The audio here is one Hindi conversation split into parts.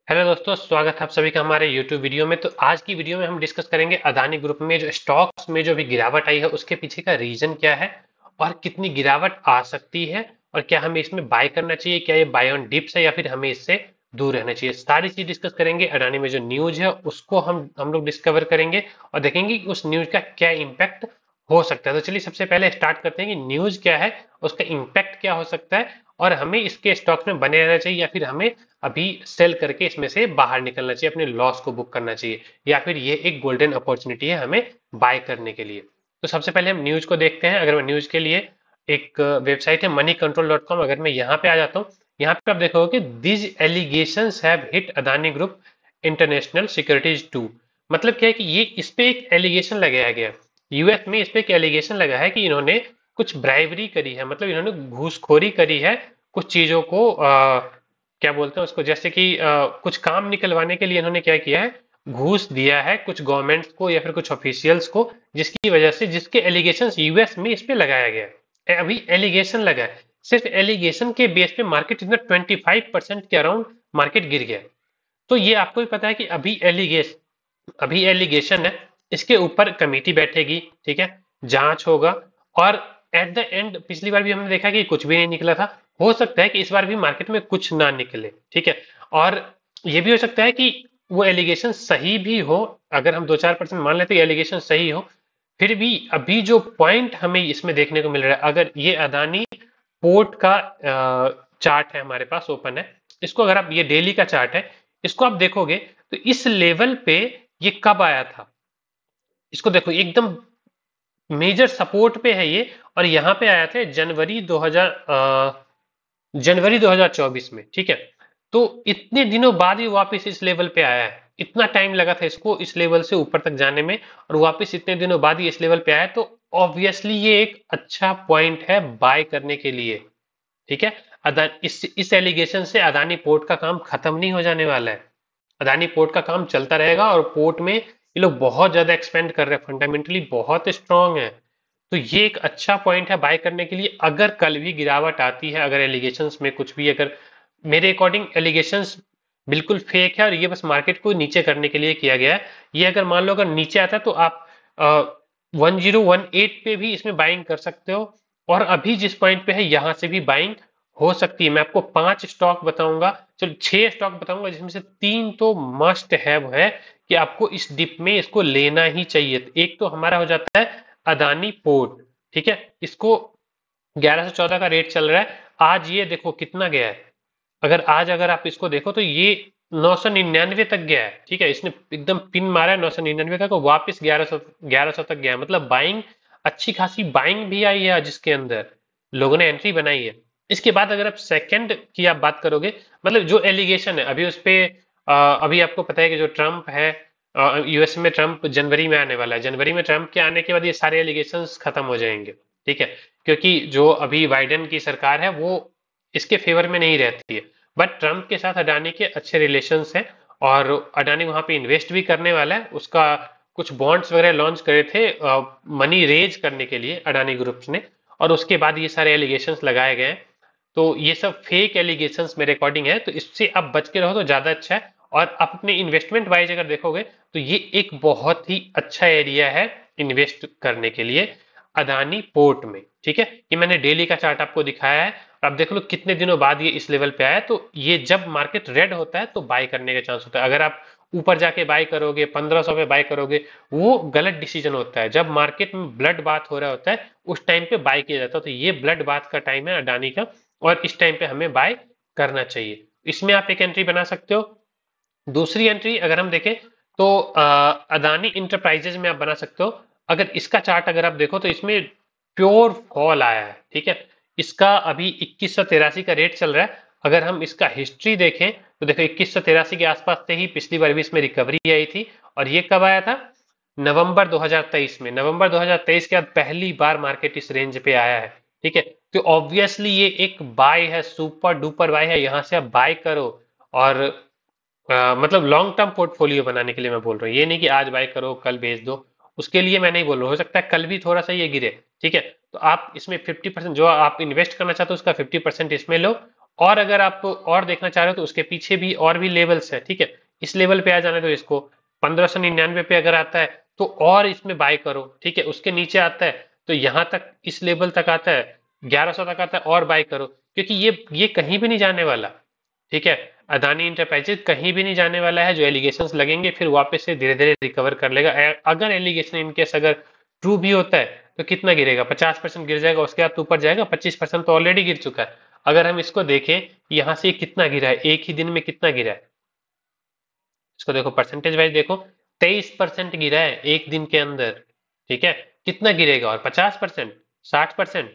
हेलो दोस्तों, स्वागत है आप सभी का हमारे YouTube वीडियो में। तो आज की वीडियो में हम डिस्कस करेंगे अदानी ग्रुप में जो स्टॉक्स में जो भी गिरावट आई है उसके पीछे का रीजन क्या है और कितनी गिरावट आ सकती है और क्या हमें इसमें बाय करना चाहिए, क्या ये बाय ऑन डिप्स है या फिर हमें इससे दूर रहना चाहिए। सारी चीज डिस्कस करेंगे। अडानी में जो न्यूज है उसको हम लोग डिस्कवर करेंगे और देखेंगे कि उस न्यूज का क्या इम्पैक्ट हो सकता है। तो चलिए सबसे पहले स्टार्ट करते हैं कि न्यूज क्या है, उसका इम्पैक्ट क्या हो सकता है और हमें इसके स्टॉक्स में बने रहना चाहिए या फिर हमें अभी सेल करके इसमें से बाहर निकलना चाहिए, अपने लॉस को बुक करना चाहिए, या फिर ये एक गोल्डन अपॉर्चुनिटी है हमें बाय करने के लिए। तो सबसे पहले हम न्यूज को देखते हैं। अगर मैं न्यूज के लिए एक वेबसाइट है moneycontrol.com, अगर मैं यहाँ पे आ जाता हूँ, यहाँ पे आप देखोगे कि this allegations have hit Adani group international securities too. मतलब क्या है कि ये इस पे एक एलिगेशन लगाया गया। यूएस में इस पे एक एलिगेशन लगा है कि इन्होंने कुछ ब्राइबरी करी है, मतलब इन्होंने घूसखोरी करी है कुछ चीजों को, क्या बोलते हैं उसको, जैसे कि कुछ काम निकलवाने के लिए इन्होंने क्या किया है, घूस दिया है कुछ गवर्नमेंट्स को या फिर कुछ ऑफिशियल्स को, जिसकी वजह से जिसके एलिगेशन यूएस में इस पे लगाया गया है। अभी एलिगेशन लगा है, सिर्फ एलिगेशन के बेस पे मार्केट इतना 25% के अराउंड मार्केट गिर गया। तो ये आपको भी पता है कि अभी एलिगेशन है, इसके ऊपर कमेटी बैठेगी, ठीक है, जांच होगा और एट द एंड पिछली बार भी हमने देखा कि कुछ भी नहीं निकला था। हो सकता है कि इस बार भी मार्केट में कुछ ना निकले, ठीक है। और ये भी हो सकता है कि वो एलिगेशन सही भी हो, अगर हम 2-4% मान लेते हैं एलिगेशन सही हो, फिर भी अभी जो पॉइंट हमें इसमें देखने को मिल रहा है, अगर ये अदानी पोर्ट का चार्ट है हमारे पास ओपन है, इसको अगर आप, ये डेली का चार्ट है, इसको आप देखोगे तो इस लेवल पे ये कब आया था, इसको देखो एकदम मेजर सपोर्ट पे है ये। और यहाँ पे आया था जनवरी 2024 में, ठीक है। तो इतने दिनों बाद ही वापस इस लेवल पे आया है, इतना टाइम लगा था इसको इस लेवल से ऊपर तक जाने में, और वापस इतने दिनों बाद ही इस लेवल पे आया है। तो ऑब्वियसली ये एक अच्छा पॉइंट है बाय करने के लिए, ठीक है। इस एलिगेशन से अदानी पोर्ट का काम खत्म नहीं हो जाने वाला है। अदानी पोर्ट का काम चलता रहेगा और पोर्ट में ये लोग बहुत ज्यादा एक्सपेंड कर रहे हैं, फंडामेंटली बहुत स्ट्रांग है। तो ये एक अच्छा पॉइंट है बाय करने के लिए। अगर कल भी गिरावट आती है, अगर एलिगेशंस में कुछ भी, अगर मेरे अकॉर्डिंग एलिगेशंस बिल्कुल फेक है और ये बस मार्केट को नीचे करने के लिए किया गया है, ये अगर मान लो अगर नीचे आता है तो आप 1018 पे भी इसमें बाइंग कर सकते हो, और अभी जिस पॉइंट पे है यहां से भी बाइंग हो सकती है। मैं आपको 5 स्टॉक बताऊंगा, चलो 6 स्टॉक बताऊंगा, जिसमें से 3 तो मस्ट हैव है कि आपको इस डिप में इसको लेना ही चाहिए। तो एक तो हमारा हो जाता है अदानी पोर्ट, ठीक है। इसको 1114 का रेट चल रहा है, आज ये देखो कितना गया है। अगर आज अगर आप इसको देखो तो ये 999 तक गया है, ठीक है। इसने एकदम पिन मारा है 999 का, तो वापस 1100 तक गया है। मतलब बाइंग, अच्छी खासी बाइंग भी आई है जिसके अंदर लोगों ने एंट्री बनाई है। इसके बाद अगर आप सेकंड की आप बात करोगे, मतलब जो एलिगेशन है अभी उस पे, अभी आपको पता है कि जो ट्रम्प है, यूएस में ट्रम्प जनवरी में आने वाला है, जनवरी में ट्रम्प के आने के बाद ये सारे एलिगेशंस खत्म हो जाएंगे, ठीक है। क्योंकि जो अभी बाइडेन की सरकार है वो इसके फेवर में नहीं रहती है। बट ट्रम्प के साथ अडानी के अच्छे रिलेशंस हैं और अडानी वहां पे इन्वेस्ट भी करने वाला है। उसका कुछ बॉन्ड्स वगैरह लॉन्च करे थे मनी रेज करने के लिए अडानी ग्रुप्स ने, और उसके बाद ये सारे एलिगेशंस लगाए गए हैं। तो ये सब फेक एलिगेशंस मेरे अकॉर्डिंग है, तो इससे आप बच के रहो तो ज्यादा अच्छा है। और आप अपने इन्वेस्टमेंट वाइज अगर देखोगे तो ये एक बहुत ही अच्छा एरिया है इन्वेस्ट करने के लिए अदानी पोर्ट में, ठीक है। ये मैंने डेली का चार्ट आपको दिखाया है, आप देख लो कितने दिनों बाद ये इस लेवल पे आया। तो ये जब मार्केट रेड होता है तो बाय करने का चांस होता है। अगर आप ऊपर जाके बाय करोगे, 1500 पे बाय करोगे, वो गलत डिसीजन होता है। जब मार्केट में ब्लड बाथ हो रहा होता है उस टाइम पे बाय किया जाता है। तो ये ब्लड बाथ का टाइम है अडानी का, और इस टाइम पे हमें बाय करना चाहिए। इसमें आप एक एंट्री बना सकते हो। दूसरी एंट्री अगर हम देखें तो अदानी इंटरप्राइजेज में आप बना सकते हो। अगर इसका चार्ट अगर आप देखो तो इसमें प्योर फॉल आया है, ठीक है। इसका अभी 2183 का रेट चल रहा है। अगर हम इसका हिस्ट्री देखें तो देखो 2183 के आसपास से ही पिछली बार भी इसमें रिकवरी आई थी, और ये कब आया था, नवंबर 2023 में। नवंबर 2023 के बाद पहली बार मार्केट इस रेंज पे आया है, ठीक है। तो ऑब्वियसली ये एक बाय है, सुपर डुपर बाय है, यहां से आप बाय करो। और मतलब लॉन्ग टर्म पोर्टफोलियो बनाने के लिए मैं बोल रहा हूँ, ये नहीं कि आज बाय करो कल बेच दो, उसके लिए मैं नहीं बोल रहा हूँ। हो सकता है कल भी थोड़ा सा ये गिरे, ठीक है। तो आप इसमें 50%, जो आप इन्वेस्ट करना चाहते हो उसका 50% इसमें लो, और अगर आप और देखना चाह रहे हो तो उसके पीछे भी और भी लेवल्स है, ठीक है। इस लेवल पे आ जाने दो इसको, 1599 पे अगर आता है तो और इसमें बाय करो, ठीक है। उसके नीचे आता है तो यहाँ तक इस लेवल तक आता है, 1100 तक आता है, और बाय करो, क्योंकि ये कहीं भी नहीं जाने वाला, ठीक है। अदानी इंटरप्राइजेज कहीं भी नहीं जाने वाला है। जो एलिगेशंस लगेंगे फिर वापस से धीरे धीरे रिकवर कर लेगा। अगर एलिगेशन इनकेस अगर ट्रू भी होता है तो कितना गिरेगा, 50% गिर जाएगा, उसके बाद तो ऊपर जाएगा, 25% तो ऑलरेडी गिर चुका है। अगर हम इसको देखें यहाँ से कितना गिरा है, एक ही दिन में कितना गिरा है, इसको देखो परसेंटेज वाइज देखो, 23% गिरा है एक दिन के अंदर, ठीक है। कितना गिरेगा और 50%, 60%,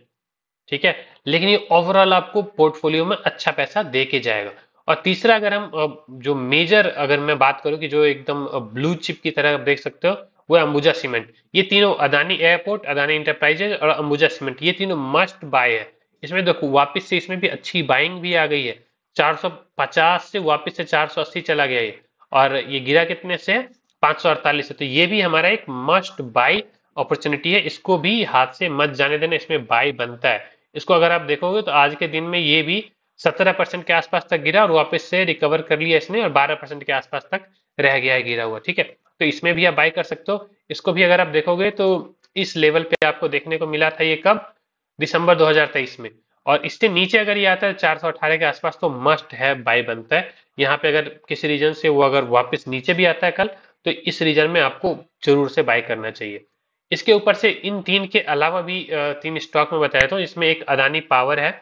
ठीक है। लेकिन ये ओवरऑल आपको पोर्टफोलियो में अच्छा पैसा दे के जाएगा। और तीसरा, अगर हम जो मेजर अगर मैं बात करूं कि जो एकदम ब्लू चिप की तरह आप देख सकते हो, वो है अंबुजा सीमेंट। ये तीनों, अदानी एयरपोर्ट, अदानी इंटरप्राइजेज और अंबुजा सीमेंट, ये तीनों मस्ट बाय है। इसमें देखो वापस से इसमें भी अच्छी बाइंग भी आ गई है, 450 से वापस से 480 चला गया ये, और ये गिरा कितने से, 548 से। तो ये भी हमारा एक मस्ट बाय अपॉर्चुनिटी है, इसको भी हाथ से मत जाने देना, इसमें बाय बनता है। इसको अगर आप देखोगे तो आज के दिन में ये भी 17% के आसपास तक गिरा और वापस से रिकवर कर लिया इसने, और 12% के आसपास तक रह गया है गिरा हुआ, ठीक है। तो इसमें भी आप बाय कर सकते हो। इसको भी अगर आप देखोगे तो इस लेवल पे आपको देखने को मिला था, ये कब, दिसंबर 2023 में। और इससे नीचे अगर ये आता है 418 के आसपास तो मस्ट है बाय बनता है। यहाँ पे अगर किसी रीजन से वो अगर वापस नीचे भी आता है कल, तो इस रीजन में आपको जरूर से बाय करना चाहिए। इसके ऊपर से इन तीन के अलावा भी तीन स्टॉक में बताया था, इसमें एक अदानी पावर है।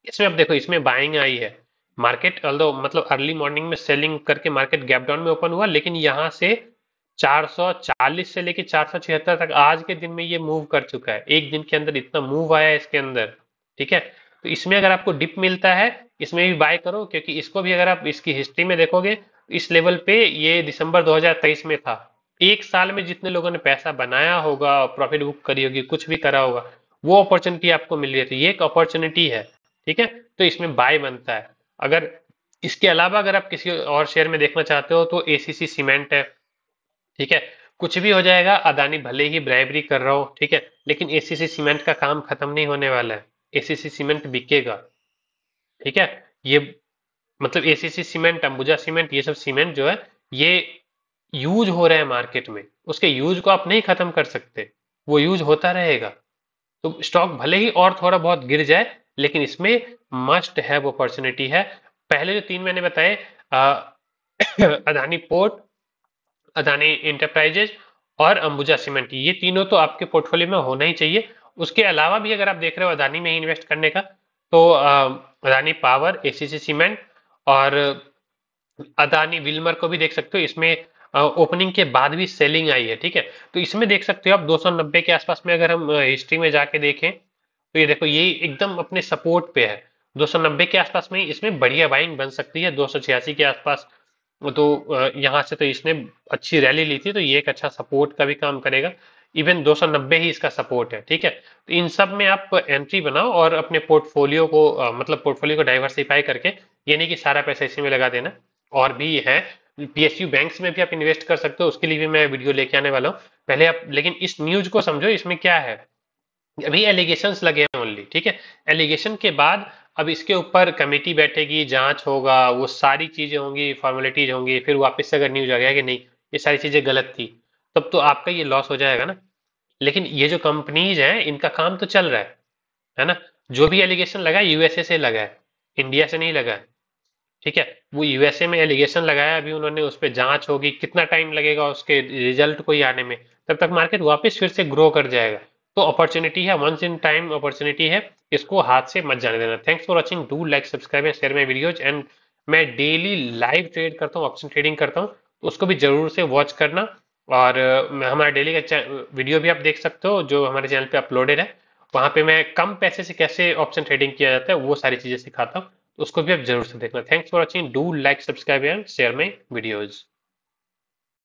इसमें अब देखो इसमें बाइंग आई है, मार्केट ऑल्दो मतलब अर्ली मॉर्निंग में सेलिंग करके मार्केट गैप डाउन में ओपन हुआ, लेकिन यहाँ से 440 से लेके 476 तक आज के दिन में ये मूव कर चुका है। एक दिन के अंदर इतना मूव आया है इसके अंदर, ठीक है। तो इसमें अगर आपको डिप मिलता है, इसमें भी बाय करो, क्योंकि इसको भी अगर आप इसकी हिस्ट्री में देखोगे, इस लेवल पे ये दिसंबर 2023 में था। एक साल में जितने लोगों ने पैसा बनाया होगा, प्रॉफिट बुक करी होगी, कुछ भी करा होगा, वो अपॉर्चुनिटी आपको मिल रही है, तो ये एक अपॉर्चुनिटी है, ठीक है। तो इसमें बाय बनता है। अगर इसके अलावा अगर आप किसी और शेयर में देखना चाहते हो तो एसीसी सीमेंट है, ठीक है। कुछ भी हो जाएगा, अदानी भले ही ब्राइबरी कर रहा हो, ठीक है, लेकिन एसीसी सीमेंट का काम खत्म नहीं होने वाला है। एसीसी सीमेंट बिकेगा, ठीक है। ये मतलब एसीसी सीमेंट, अंबुजा सीमेंट, ये सब सीमेंट जो है ये यूज हो रहा है मार्केट में, उसके यूज को आप नहीं खत्म कर सकते, वो यूज होता रहेगा। तो स्टॉक भले ही और थोड़ा बहुत गिर जाए, लेकिन इसमें मस्ट हैव अपॉर्चुनिटी है। पहले जो तीन मैंने बताए, अदानी पोर्ट, अदानी इंटरप्राइजेज और अंबुजा सीमेंट, ये तीनों तो आपके पोर्टफोलियो में होना ही चाहिए। उसके अलावा भी अगर आप देख रहे हो अदानी में ही इन्वेस्ट करने का, तो अदानी पावर, एसीसी सीमेंट और अदानी विल्मर को भी देख सकते हो। इसमें ओपनिंग के बाद भी सेलिंग आई है, ठीक है। तो इसमें देख सकते हो आप 290 के आसपास में, अगर हम हिस्ट्री में जाके देखें तो ये देखो ये एकदम अपने सपोर्ट पे है, 290 के आसपास में ही इसमें बढ़िया बाइंग बन सकती है। 286 के आसपास तो यहाँ से तो इसने अच्छी रैली ली थी, तो ये एक अच्छा सपोर्ट का भी काम करेगा। इवन 290 ही इसका सपोर्ट है, ठीक है। तो इन सब में आप एंट्री बनाओ और अपने पोर्टफोलियो को मतलब पोर्टफोलियो को डाइवर्सिफाई करके, ये नहीं कि सारा पैसा इसी में लगा देना। और भी है, पीएसयू बैंक्स में भी आप इन्वेस्ट कर सकते हो, उसके लिए भी मैं वीडियो लेके आने वाला हूँ। पहले आप लेकिन इस न्यूज को समझो, इसमें क्या है, अभी एलिगेशंस लगे हैं ओनली, ठीक है। एलिगेशन के बाद अब इसके ऊपर कमेटी बैठेगी, जांच होगा, वो सारी चीजें होंगी, फॉर्मेलिटीज होंगी, फिर वापस से अगर न्यूज आ गया कि नहीं ये सारी चीजें गलत थी, तब तो आपका ये लॉस हो जाएगा ना। लेकिन ये जो कंपनीज हैं इनका काम तो चल रहा है ना। जो भी एलिगेशन लगा है यूएसए से लगा है, इंडिया से नहीं लगा है, ठीक है। वो यूएसए में एलिगेशन लगाया, अभी उन्होंने उस पर जांच होगी, कितना टाइम लगेगा उसके रिजल्ट को ही आने में, तब तक मार्केट वापस फिर से ग्रो कर जाएगा। तो अपॉर्चुनिटी है, वंस इन टाइम अपॉर्चुनिटी है, इसको हाथ से मत जाने देना। Thanks for watching, do like, subscribe and share my videos. And मैं डेली लाइव ट्रेड करता हूँ, ऑप्शन ट्रेडिंग करता हूँ, तो उसको भी जरूर से वॉच करना। और हमारा डेली का वीडियो भी आप देख सकते हो जो हमारे चैनल पे अपलोडेड है, वहां पे मैं कम पैसे से कैसे ऑप्शन ट्रेडिंग किया जाता है वो सारी चीजें सिखाता हूँ, तो उसको भी आप जरूर से देखना। Thanks for watching, do like, subscribe and share my videos.